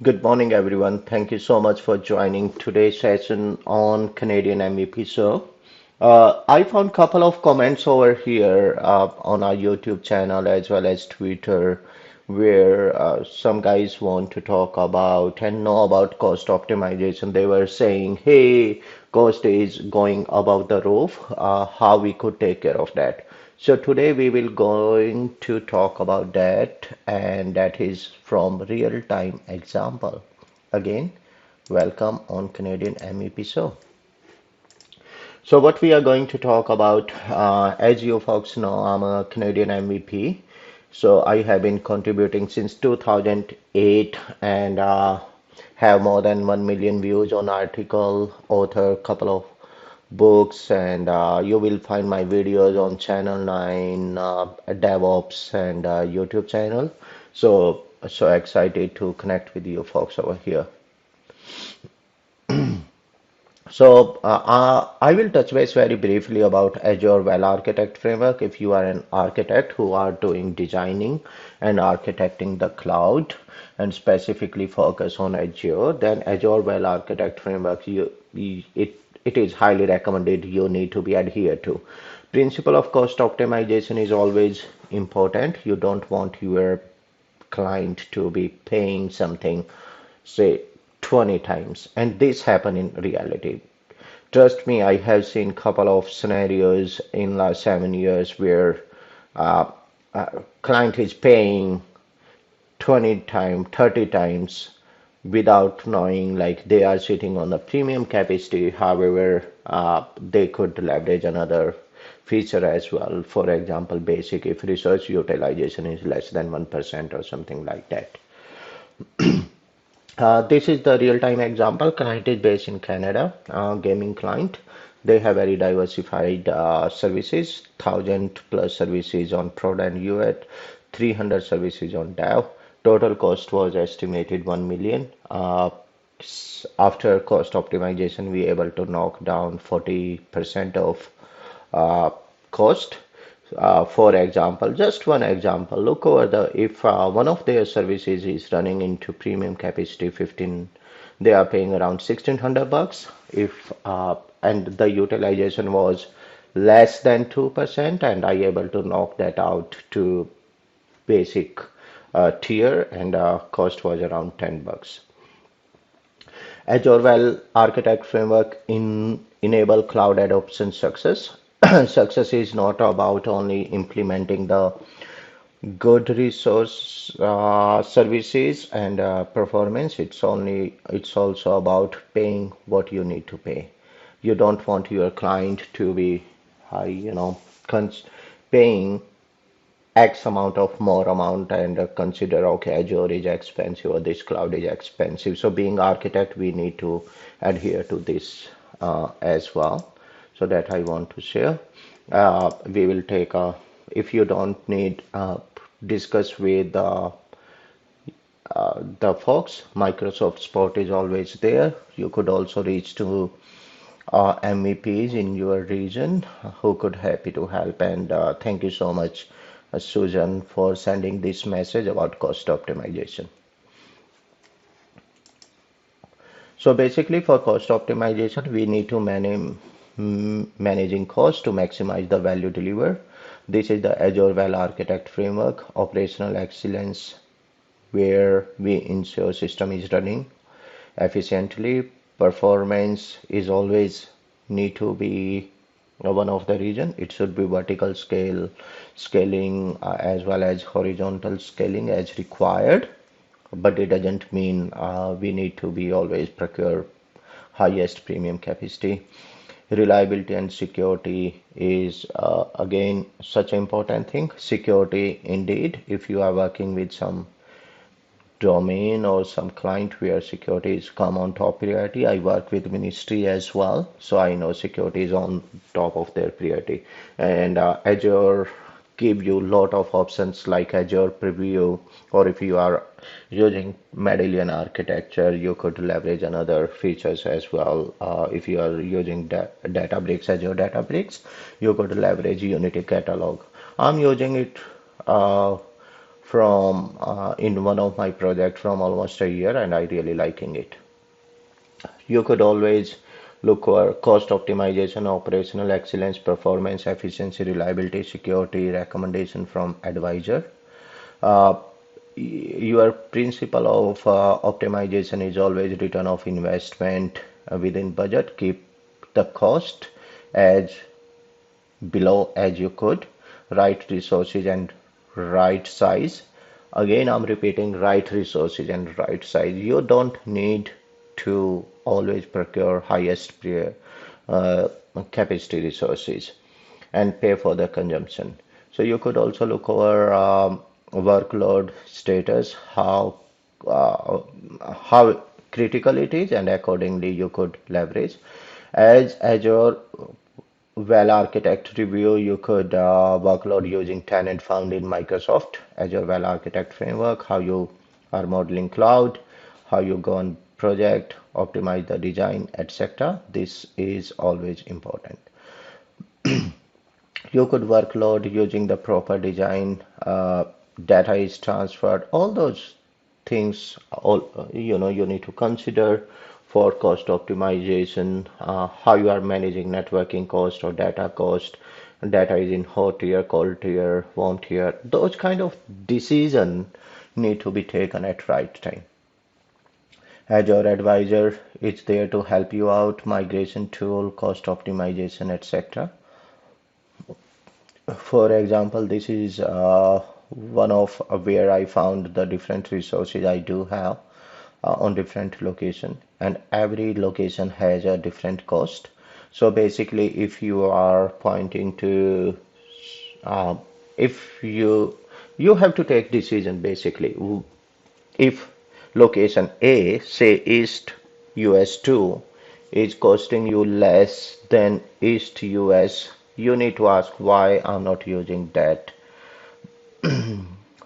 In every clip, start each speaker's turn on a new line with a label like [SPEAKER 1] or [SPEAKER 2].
[SPEAKER 1] Good morning, everyone. Thank you so much for joining today's session on Canadian MVP Show. I found a couple of comments over here on our YouTube channel as well as Twitter, where some guys want to talk about and know about cost optimization. They were saying, "Hey, cost is going above the roof. How we could take care of that?" So today we will going to talk about that, and that is from real-time example. Again, welcome on Canadian MEP Show. So what we are going to talk about, as you folks know, I'm a Canadian MVP. So I have been contributing since 2008 and have more than 1 million views on article, author, couple of books, and you will find my videos on Channel 9, DevOps, and YouTube channel. So excited to connect with you folks over here. I will touch base very briefly about Azure Well Architect framework. If you are an architect who are doing designing and architecting the cloud and specifically focus on Azure, then Azure Well Architect framework, it is highly recommended you need to be adhered to. Principle of cost optimization is always important. You don't want your client to be paying something, say, 20 times, and this happen in reality. Trust me, I have seen couple of scenarios in last 7 years where uh, client is paying 20 times, 30 times without knowing, like they are sitting on the premium capacity. However, they could leverage another feature as well. For example, basic if resource utilization is less than 1% or something like that. This is the real-time example. Client is based in Canada, gaming client. They have very diversified services, 1,000+ services on prod and UAT, 300 services on dev. Total cost was estimated 1 million. After cost optimization, we able to knock down 40% of uh, cost. For example, just one example, look over the if one of their services is running into premium capacity 15, they are paying around 1,600 bucks. If and the utilization was less than 2%, and I able to knock that out to basic tier, and cost was around 10 bucks. Azure Well Architect Framework enable cloud adoption success. Success is not about only implementing the good resource services and performance. It's also about paying what you need to pay. You don't want your client to be high, paying X amount of more amount and consider, okay, Azure is expensive or this cloud is expensive. So being architect, we need to adhere to this as well. So that I want to share. We will take a, if you don't need discuss with the folks, Microsoft support is always there. You could also reach to MEPs in your region who could happy to help. And thank you so much, Susan, for sending this message about cost optimization. So basically, for cost optimization, we need to managing cost to maximize the value delivered. This is the Azure Well Architect framework, operational excellence, where we ensure system is running efficiently. Performance is always need to be one of the region. It should be vertical scaling as well as horizontal scaling as required, but it doesn't mean we need to be always procure highest premium capacity. Reliability and security is again such an important thing. Security indeed, if you are working with some domain or some client where security is come on top priority. I work with ministry as well, so I know security is on top of their priority. And Azure give you lot of options like Azure Preview, or if you are using Medallion architecture, you could leverage another features as well. If you are using Databricks, Azure Databricks, you could leverage Unity Catalog. I'm using it. from in one of my projects from almost a year, and I really liking it. You could always look for cost optimization, operational excellence, performance, efficiency, reliability, security, recommendation from advisor. Uh, your principle of optimization is always return of investment within budget. Keep the cost as below as you could. Right resources and right size. Again, I'm repeating, right resources and right size. You don't need to always procure highest uh, capacity resources and pay for the consumption. So you could also look over workload status, uh, how critical it is, and accordingly you could leverage. As Azure well architect review, you could workload using tenant found in Microsoft Azure Well Architect framework, how you are modeling cloud, how you go on project, optimize the design, etc. This is always important. You could workload using the proper design, data is transferred, all those things, all you need to consider for cost optimization, how you are managing networking cost or data cost, data is in hot tier, cold tier, warm tier, those kind of decision need to be taken at right time. Azure Advisor is there to help you out, migration tool, cost optimization, etc. For example, this is one of where I found the different resources I do have on different location, and every location has a different cost. So basically, if you are pointing to uh, if you have to take decision basically, if location A, say East US 2, is costing you less than East US, you need to ask why I'm not using that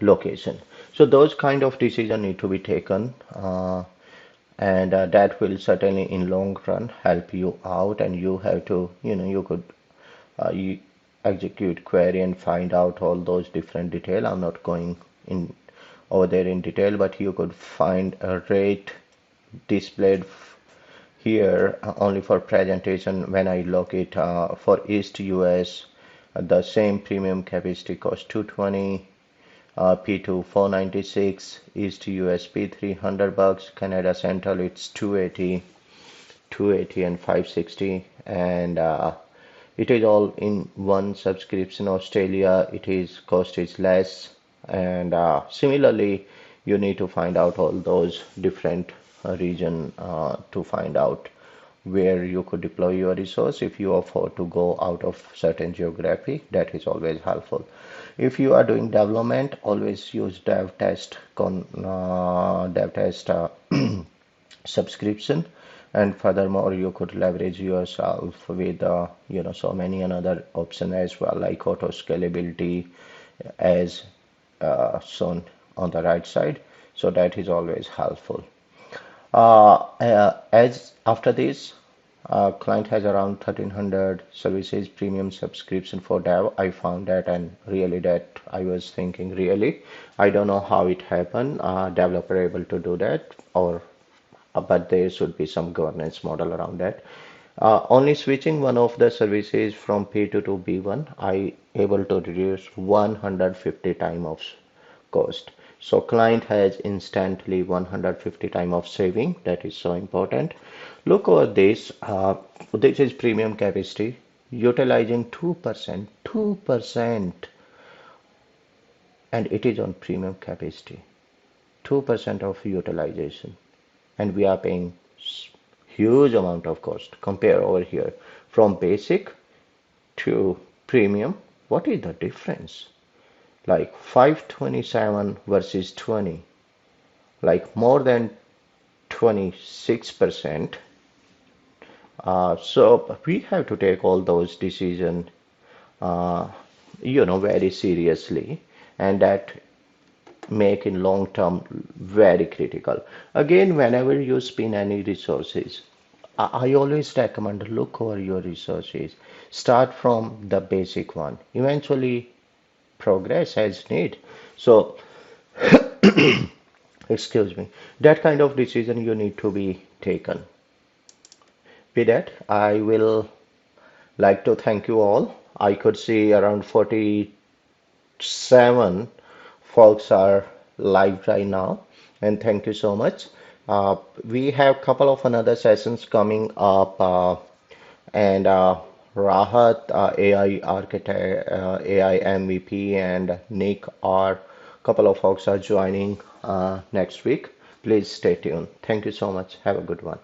[SPEAKER 1] location. So those kind of decisions need to be taken, and that will certainly in long run help you out. And you have to, you could you execute query and find out all those different detail. I'm not going in over there in detail, but you could find a rate displayed here only for presentation. When I locate for East US, the same premium capacity cost 220, P2 496, East US P 300 bucks, Canada Central it's 280 and 560, and it is all in one subscription. Australia, it is cost is less, and similarly, you need to find out all those different region to find out where you could deploy your resource. If you afford to go out of certain geography, that is always helpful. If you are doing development, always use dev test subscription. And furthermore, you could leverage yourself with so many another option as well, like auto scalability as shown on the right side. So that is always helpful. As after this, client has around 1300 services premium subscription for dev. I found that, and really that I was thinking, really I don't know how it happened, developer able to do that, or but there should be some governance model around that. Only switching one of the services from P2 to B1, I able to reduce 150 time of cost. So client has instantly 150 time of saving. That is so important. Look over this. This is premium capacity utilizing 2%, 2%, and it is on premium capacity. 2% of utilization, and we are paying huge amount of cost. Compare over here from basic to premium. What is the difference? Like 527 versus 20, like more than 26%. So we have to take all those decisions, uh, very seriously, and that make in long term very critical. Again, whenever you spin any resources, I always recommend look over your resources. Start from the basic one. Eventually progress as need. So Excuse me. That kind of decision you need to be taken. With that, I will like to thank you all. I could see around 47 folks are live right now, and thank you so much. We have a couple of another sessions coming up, and Rahat, AI architect, AI MVP, and Nick are couple of folks are joining next week. Please stay tuned. Thank you so much. Have a good one.